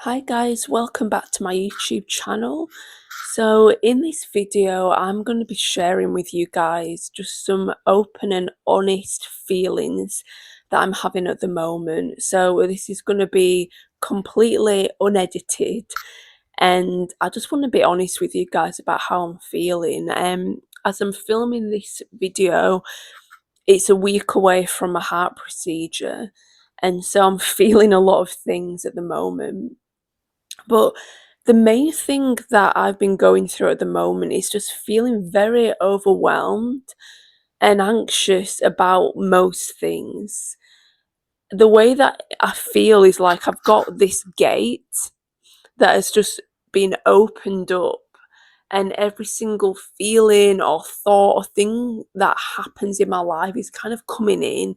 Hi guys, welcome back to my YouTube channel. So in this video, I'm going to be sharing with you guys just some open and honest feelings that I'm having at the moment. So this is going to be completely unedited, and I just want to be honest with you guys about how I'm feeling. As I'm filming this video, it's a week away from a heart procedure, and so I'm feeling a lot of things at the moment. But the main thing that I've been going through at the moment is just feeling very overwhelmed and anxious about most things. The way that I feel is like I've got this gate that has just been opened up, and every single feeling or thought or thing that happens in my life is kind of coming in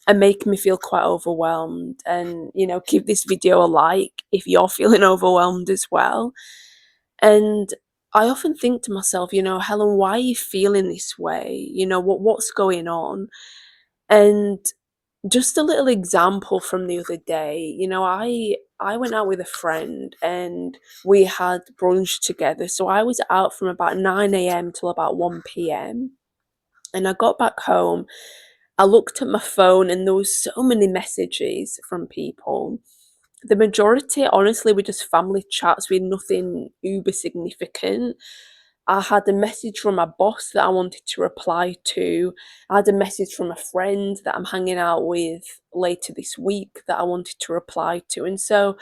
and making me feel quite overwhelmed. And give this video a like if you're feeling overwhelmed as well. And I often think to myself, Helen, why are you feeling this way? What's going on? And just a little example from the other day, I went out with a friend and we had brunch together. So I was out from about 9 a.m. till about 1 p.m. And I got back home. I looked at my phone and there was so many messages from people. The majority, honestly, were just family chats with nothing uber significant. I had a message from my boss that I wanted to reply to. I had a message from a friend that I'm hanging out with later this week that I wanted to reply to. And so,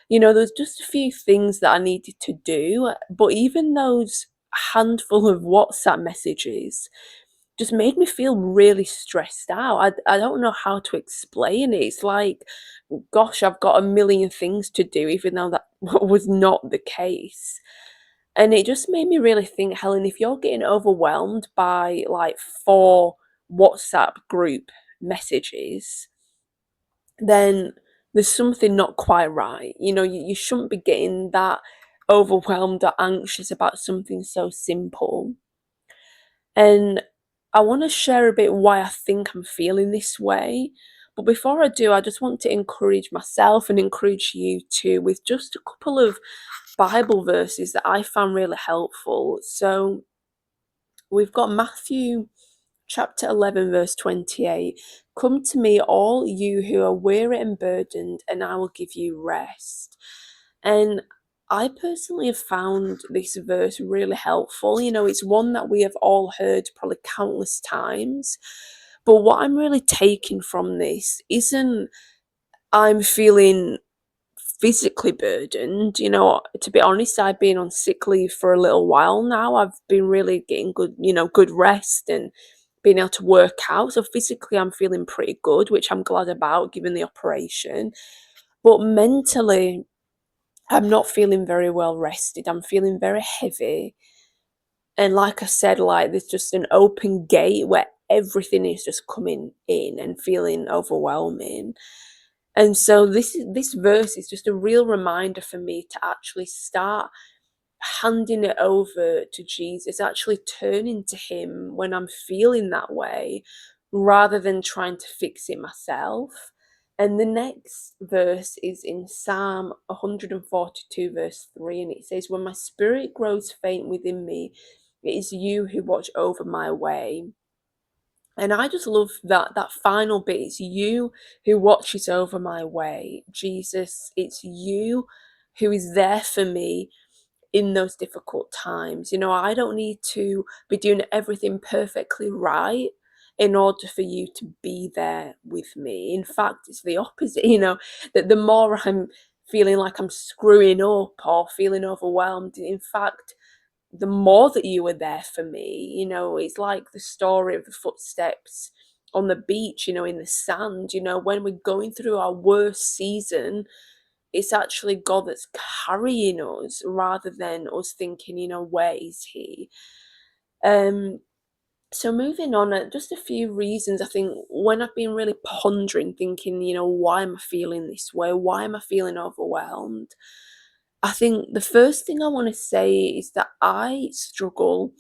there's just a few things that I needed to do. But even those handful of WhatsApp messages just made me feel really stressed out. I don't know how to explain it. It's like, gosh, I've got a million things to do, even though that was not the case. And it just made me really think, Helen, if you're getting overwhelmed by like 4 WhatsApp group messages, then there's something not quite right. You shouldn't be getting that overwhelmed or anxious about something so simple. And I want to share a bit why I think I'm feeling this way. But before I do, I just want to encourage myself and encourage you too with just a couple of Bible verses that I found really helpful. So we've got Matthew chapter 11, verse 28. Come to me, all you who are weary and burdened, and I will give you rest. And I personally have found this verse really helpful. It's one that we have all heard probably countless times. But what I'm really taking from this isn't I'm feeling physically burdened. To be honest, I've been on sick leave for a little while now. I've been really getting good rest and being able to work out. So physically, I'm feeling pretty good, which I'm glad about given the operation. But mentally, I'm not feeling very well rested. I'm feeling very heavy. And like I said, like there's just an open gate where everything is just coming in and feeling overwhelming. And so this verse is just a real reminder for me to actually start handing it over to Jesus, actually turning to him when I'm feeling that way, rather than trying to fix it myself. And the next verse is in Psalm 142, verse 3, and it says, when my spirit grows faint within me, it is you who watch over my way. And I just love that final bit. It's you who watches over my way. Jesus, it's you who is there for me in those difficult times. I don't need to be doing everything perfectly right in order for you to be there with me. In fact, it's the opposite, that the more I'm feeling like I'm screwing up or feeling overwhelmed, in fact, the more that you were there for me. It's like the story of the footsteps on the beach, in the sand. When we're going through our worst season, it's actually God that's carrying us rather than us thinking, where is he? So moving on, just a few reasons I think when I've been really pondering, thinking, why am I feeling this way? Why am I feeling overwhelmed? I think the first thing I want to say is that I struggle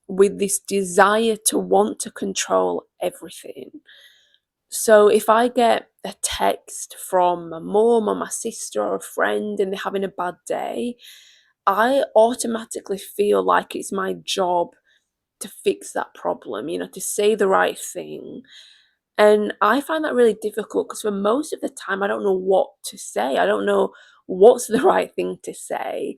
with this desire to want to control everything. So if I get a text from my mum or my sister or a friend and they're having a bad day, I automatically feel like it's my job to fix that problem, to say the right thing. And I find that really difficult because for most of the time, I don't know what to say. I don't know what's the right thing to say.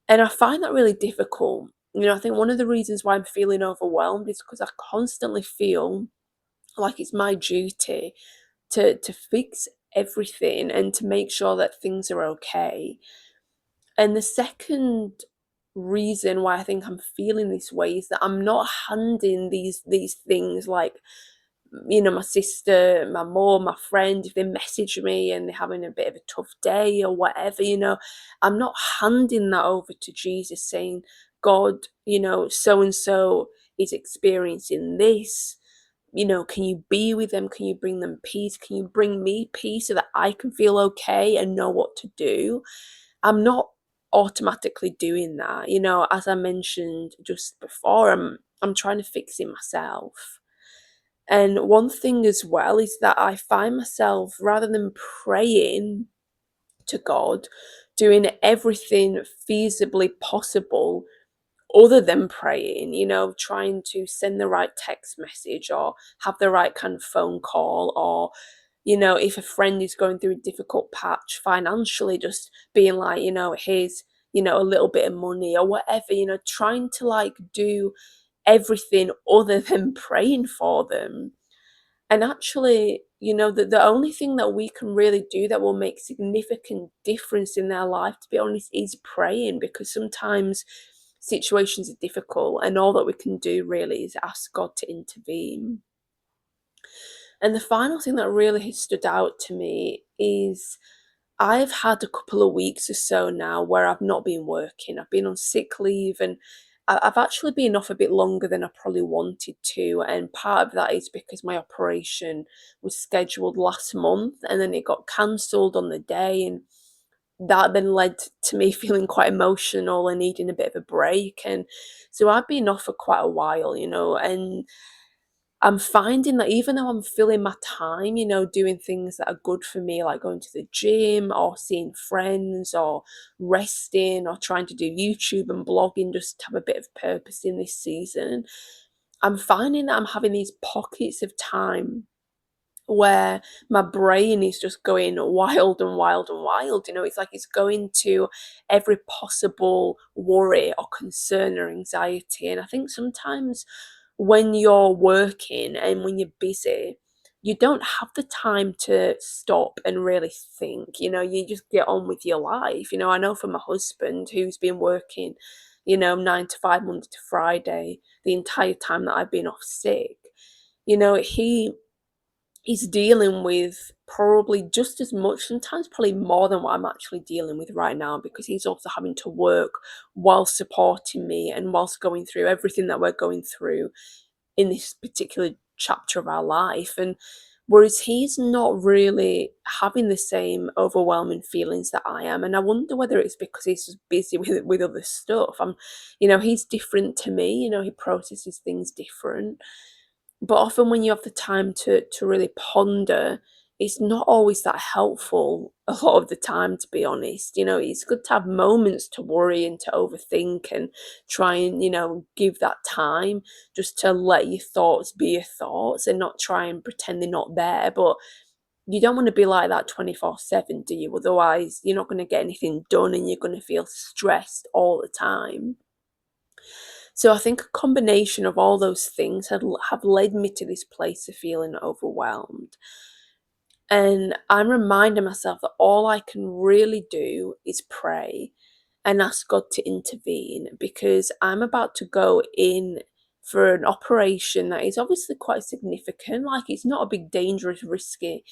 And I find that really difficult. I think one of the reasons why I'm feeling overwhelmed is because I constantly feel like it's my duty to fix everything and to make sure that things are okay. And the second reason why I think I'm feeling this way is that I'm not handing these things like, my sister, my mom, my friend, if they message me and they're having a bit of a tough day or whatever, I'm not handing that over to Jesus saying, God, so and so is experiencing this. Can you be with them? Can you bring them peace? Can you bring me peace so that I can feel okay and know what to do? I'm not automatically doing that. As I mentioned just before, I'm trying to fix it myself. And one thing as well is that I find myself, rather than praying to God, doing everything feasibly possible other than praying, trying to send the right text message or have the right kind of phone call, or, if a friend is going through a difficult patch financially, just being like, here's, a little bit of money or whatever, trying to like do everything other than praying for them. And actually, the only thing that we can really do that will make significant difference in their life, to be honest, is praying, because sometimes situations are difficult and all that we can do really is ask God to intervene. And the final thing that really has stood out to me is I've had a couple of weeks or so now where I've not been working. I've been on sick leave, and I've actually been off a bit longer than I probably wanted to. And part of that is because my operation was scheduled last month and then it got cancelled on the day. And that then led to me feeling quite emotional and needing a bit of a break. And so I've been off for quite a while, and I'm finding that even though I'm filling my time, doing things that are good for me, like going to the gym or seeing friends or resting or trying to do YouTube and blogging just to have a bit of purpose in this season, I'm finding that I'm having these pockets of time where my brain is just going wild and wild and wild. It's like it's going to every possible worry or concern or anxiety. And I think sometimes when you're working and when you're busy, you don't have the time to stop and really think. You just get on with your life. I know for my husband, who's been working, 9 to 5, Monday to Friday, the entire time that I've been off sick, he he's dealing with probably just as much, sometimes probably more than what I'm actually dealing with right now, because he's also having to work while supporting me and whilst going through everything that we're going through in this particular chapter of our life. And whereas he's not really having the same overwhelming feelings that I am, and I wonder whether it's because he's just busy with other stuff. He's different to me. He processes things different, but often when you have the time to really ponder, it's not always that helpful a lot of the time, to be honest. It's good to have moments to worry and to overthink and try and, give that time just to let your thoughts be your thoughts and not try and pretend they're not there. But you don't want to be like that 24/7, do you? Otherwise, you're not going to get anything done and you're going to feel stressed all the time. So I think a combination of all those things have led me to this place of feeling overwhelmed. And I'm reminding myself that all I can really do is pray and ask God to intervene, because I'm about to go in for an operation that is obviously quite significant. Like, it's not a big, dangerous, risky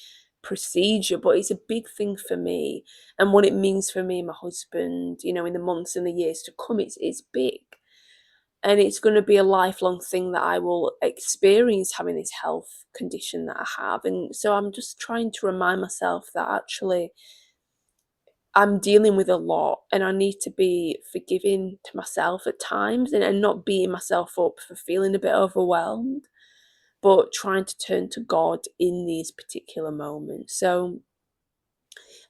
procedure, but it's a big thing for me. And what it means for me and my husband, in the months and the years to come, it's big. And it's going to be a lifelong thing that I will experience, having this health condition that I have. And so I'm just trying to remind myself that actually I'm dealing with a lot and I need to be forgiving to myself at times, and not beating myself up for feeling a bit overwhelmed. but trying to turn to God in these particular moments. So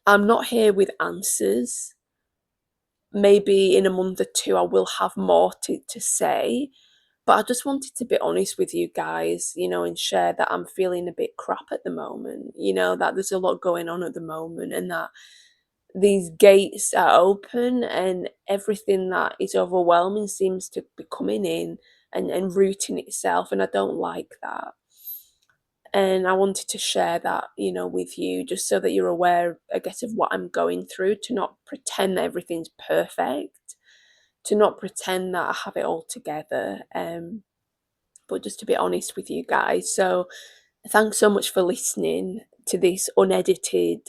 I'm not here with answers. Maybe in a month or two, I will have more to say. But I just wanted to be honest with you guys, and share that I'm feeling a bit crap at the moment, that there's a lot going on at the moment, and that these gates are open and everything that is overwhelming seems to be coming in and rooting itself. And I don't like that. And I wanted to share that, with you, just so that you're aware, I guess, of what I'm going through, to not pretend that everything's perfect, to not pretend that I have it all together. But just to be honest with you guys. So thanks so much for listening to this unedited,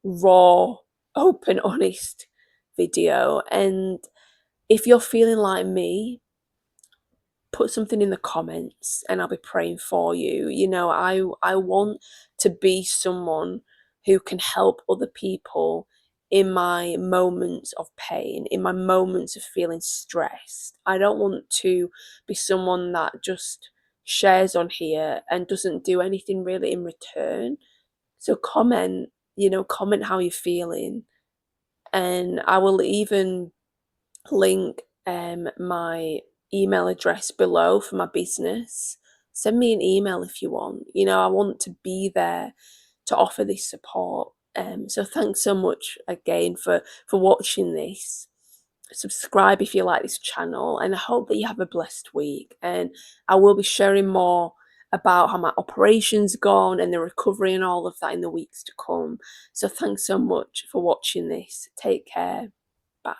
raw, open, honest video. And if you're feeling like me, put something in the comments and I'll be praying for you. I want to be someone who can help other people in my moments of pain, in my moments of feeling stressed. I don't want to be someone that just shares on here and doesn't do anything really in return. So comment how you're feeling, and I will even link my email address below for my business. Send me an email if you want. I want to be there to offer this support. So thanks so much again for watching this. Subscribe if you like this channel, and I hope that you have a blessed week. And I will be sharing more about how my operation's gone and the recovery and all of that in the weeks to come. So thanks so much for watching this. Take care. Bye.